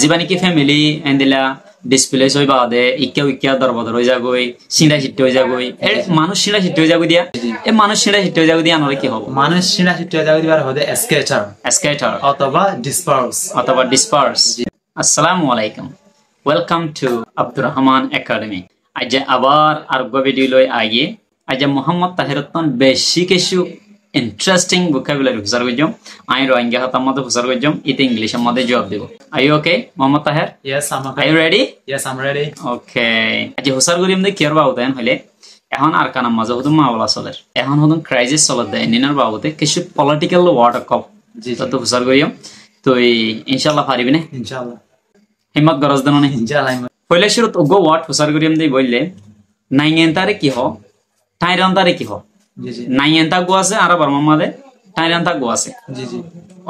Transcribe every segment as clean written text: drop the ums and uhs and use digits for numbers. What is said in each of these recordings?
জীবানী কি family এন্দিলা displace হই বাদে ইক্কা দরবদর হই যাগই সিনা সিট হই যাগই এ মানুষ সিনা সিট হই যাগই দিয়া এ মানুষ সিনা সিট হই যাগই দিয়া আনরে কি হবে মানুষ সিনা সিট হই যাগই দিবার হবে স্ক্যাটার অথবা ডিসপার্স আসসালামু আলাইকুম welcome to Abdur Rahman academy আজ আবার আরো ভিডিও লই আইয়ে আজ মোহাম্মদ তাহিরুদ্দিন বেশি কিছু interesting vocabulary হুসার গজম আই রোহিঙ্গা হাতার মধ্যে হুসার গজম ইতে ইংলিশের মধ্যে জবাব দেব are you okay Mohammad Taher yes I'm okay are you ready yes I'm ready okay আজ হুসার গরিম দে কিয়ার বাউতেন হইলে এখন আর কানা মাঝে হুদুম মাওলা চলের এখন হুদুম ক্রাইসিস চলত দেয় নিনার বাবুতে কিছু পলিটিক্যাল ওয়ার্ড কপ জি তো হুসার গরিম তো ইনশাআল্লাহ পারিবি না ইনশাআল্লাহ হিম্মত গরজ দেন না ইনশাআল্লাহ পয়লা শুরুত ওগো ওয়ার্ড হুসার গরিম দে বললে নাইয়েনতারে কি হ টাইরানতারে কি হ জি জি নাইয়েনতা গো আছে আর বর্মা মাদে টাইরানতা গো আছে জি জি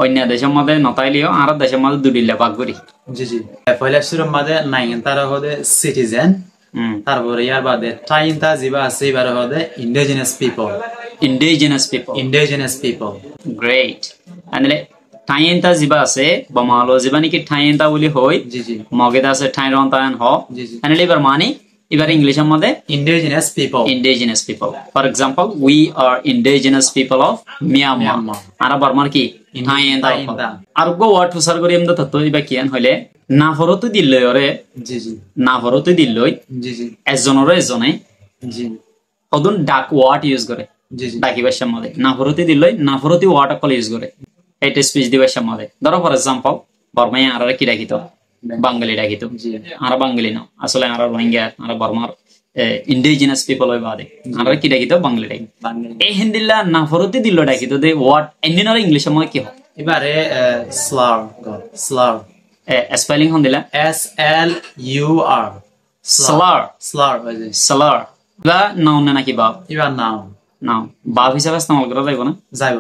অন্য দেশের মধ্যে নতাইলিও আর দেশের মধ্যে দুডিল্লা ভাগ করি জি জি পয়লা শুরুর মধ্যে নাইয়েনতারা হদে সিটিজেন তারপরে ইয়ার বাদে টাইনতা জিবা আছে এবারে হদে ইন্ডিজিনাস পিপল গ্রেট আনলে টাইনতা জিবা আছে বমালো জিবা নাকি টাইনতা বলি হই জি জি মগেদা আছে টাইরনতান হ জি জি আনলে এবার মানে এবার ইংলিশের মধ্যে indigenous people for example we are indigenous people of Myanmar আর বর্মার কি টাইনতা আর গো ওয়ার্ড হুসার করি এমদা তত এবার কিয়ান হইলে না ফরতো দিল্লই ওরে জি জি না ফরতো দিল্লই জি জি এজনে জি হদুন ডাক ওয়ার্ড ইউজ করে জি জি ডাকি ভাষার মধ্যে না ফরতি দিল্লই না ফরতি ওয়ার্ড কল ইউজ করে এটা স্পিচ দি ভাষার মধ্যে ধরো ফর এক্সাম্পল বর্মায় আর কি ডাকিত বাঙালি ডাকিত আর বাঙালি না আসলে আর রোহিঙ্গা আর বর্মার ইন্ডিজিনাস পিপল হই বাদে আর কি ডাকিত বাঙালি ডাকিত এই হিন্দিলা না ফরতি দিল্ল ডাকিত দে ওয়ার্ড এন্ডিনার ইংলিশের মধ্যে কি হয় এবারে স্লার স্পেলিং হন দিলা SLUR স্লার বা নাউন না নাকি বাপ এবার নাও বাপ হিসাবে ইস্তেমাল করা যাইব না যাইব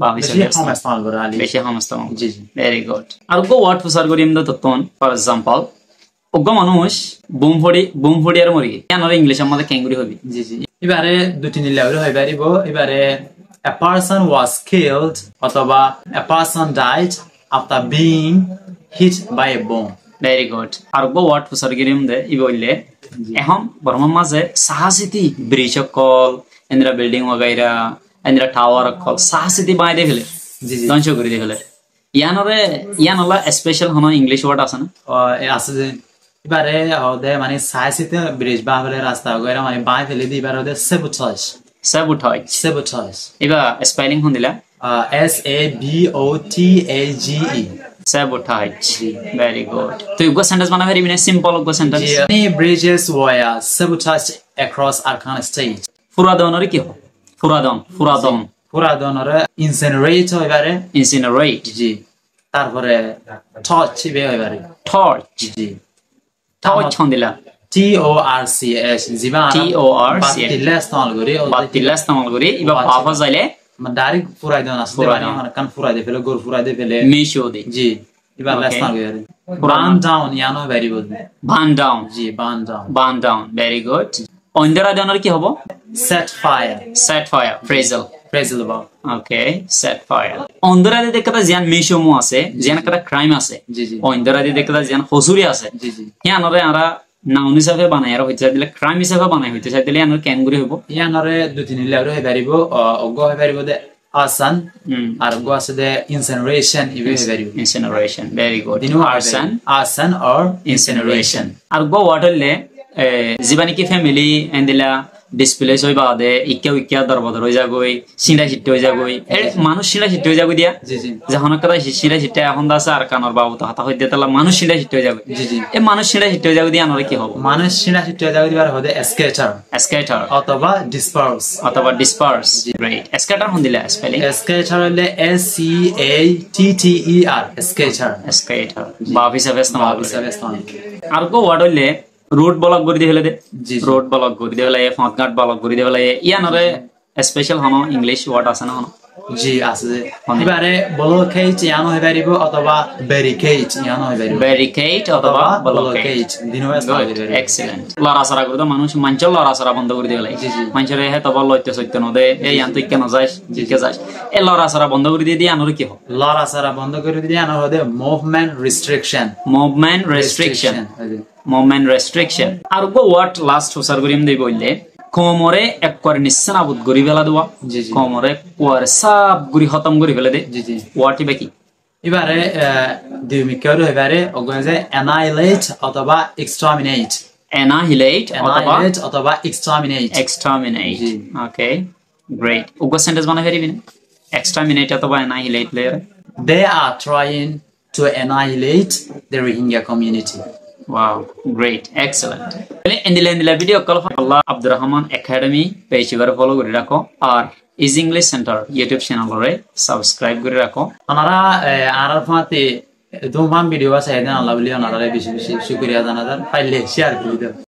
বাপ হিসাবে ইস্তেমাল করা আলি বেশি হাম ইস্তেমাল জি জি ভেরি গুড আর গো ওয়ার্ড ফুসার করি এমদা ততন ফর এক্সাম্পল ওগো মানুষ বুমফড়ি আর মরি কেন ইংলিশের মধ্যে ক্যাঙ্গুরি হবি জি জি এবারে দুটি লেভেল হই পারিব এবারে a person was killed অথবা a person died after being hit by a bomb very good আর গো ওয়ার্ড ফুসার করি এমদা ই বললে এখন বর্মা মাঝে সাহসিতি ব্রিজ কল এন্দ্রা বিল্ডিং वगैरह এন্দ্রা টাওয়ার কল সাহসিতি বাই দে ফেলে জি জি ধ্বংস করে দে ফেলে ইয়ানলা স্পেশাল হনো ইংলিশ ওয়ার্ড আছে না আছে যে এবারে হদে মানে সাহসিতি ব্রিজ বা হলে রাস্তা वगैरह মানে বাই ফেলে দি এবারে হদে sabotage এবা স্পেলিং হন দিলা SABOTAGE sabotage very good তো ইগো সেন্টেন্স বানা ভেরি মিনে simple ego sentence many bridges were sabotaged across Arkan state ফুরাদনর কি হয় ফুরাদনর incinerate হইবারে incinerate জি তারপরে torch বে হইবারে torch জি হন দিলা TORCH জিবা বাতিলাস তামাল গরি ইবা পাপা যাইলে ডাইরেক্ট ফুরাই দেন আসলে মানে কান ফুরাই দে ফেলে গোর ফুরাই দে ফেলে মিশো দি জি ইবা লাস্ট না গরি বার্ন ডাউন ইয়ানো ভেরি গুড বার্ন ডাউন জি বার্ন ডাউন ভেরি গুড অন্ডারা ডাউনের কি হবো set fire phrasal ba ওকে set fire অন্ডারা দি দেখতা জিয়ান মিশো মু আছে জিয়ান কটা ক্রাইম আছে জি জি অন্ডারা দি দেখতা জিয়ান হসুরি আছে জি জি ইয়ানরে আরা নাউন হিসাবে বানাই আর হইতে দিলে ক্রাইম হিসাবে বানাই হইতে চাই দিলে আনার ক্যাঙ্গুরি হইব ইয়ানরে দুই তিন লেভেল হই পারিব অগ হই পারিব দে arson আর গো আছে দে incineration ইবে হই পারিব incineration very good arson or incineration আর গো ওয়াট হইলে জীবানী কি ফ্যামিলি এন্দিলা ডিসপ্লেস হই বাদে ইক্কা দরবদর হই যাগই সিনা সিট হই যাগই এ মানুষ সিনা সিট হই যাগই দিয়া জি জি যখন কথা সিনা সিট এখন দাসা আর কানর বাবু তো হাতা হই দেতালা মানুষ সিনা সিট হই যাগই জি জি এ মানুষ সিনা সিট হই যাগই দিয়া আনরে কি হবে মানুষ সিনা সিট হই যাগই দিবার হদে স্ক্যাটার অথবা ডিসপার্স গ্রেট স্ক্যাটার হন দিলা স্পেলিং স্ক্যাটার হলে SCATTER স্ক্যাটার বাপ হিসাবে ইস্তেমাল আর গো ওয়ার্ড হইলে रोड ब्लॉक कर दे दे रोड ब्लॉक कर दे फॉन्ट गार्ड ब्लॉक कर दे यानरे स्पेशल हनो इंग्लिश वर्ड आसे ना हनो জি আছে এবারে ব্লকেজ ইয়ানো হই পারিব অথবা ব্যারিকেড ইয়ানো হই পারিব ব্যারিকেড অথবা ব্লকেজ ব্লকেজ দিনো আছে এক্সিলেন্ট লড়াছড়া করে তো মানুষ মাঞ্চল লড়াছড়া বন্ধ করে দিলে মানুষের হে তবা লইতে সত্য নদে এই আন তুই কেন যাস জিকে যাস এই লড়াছড়া বন্ধ করে দিয়ে আনোর কি হয় লড়াছড়া বন্ধ করে দিয়ে আনোর হদে মুভমেন্ট রেস্ট্রিকশন মুভমেন্ট রেস্ট্রিকশন আর গো ওয়াট লাস্ট হুসার করিম দেই বললে কোমরে এক করে নিঃসান আবুদ গরি ফেলা দেওয়া কোমরে কোয়ারে সাব গুরি খতম করে ফেলে দে ওয়াটি বাকি এবারে দুই মিকার এবারে ওগুলো যে অ্যানাইলেট অথবা এক্সটারমিনেট অথবা এক্সটারমিনেট ওকে গ্রেট ওগো সেন্টেন্স বানাই পারিবি না এক্সটারমিনেট অথবা অ্যানাইলেট layer they are trying to annihilate the Rohingya community. Wow, great, excellent. Endile video call Allah Abdurrahman Academy page এবারে ফলো করে রাখো আর ইজ ইংলিশ সেন্টার ইউটিউব চ্যানেলরে সাবস্ক্রাইব করে রাখো আপনারা আরাফাতে দুমান ভিডিও আছে এদিন আল্লাহ বলি আপনারা বেশি বেশি শুকরিয়া জানাজান পাইলে শেয়ার করে দাও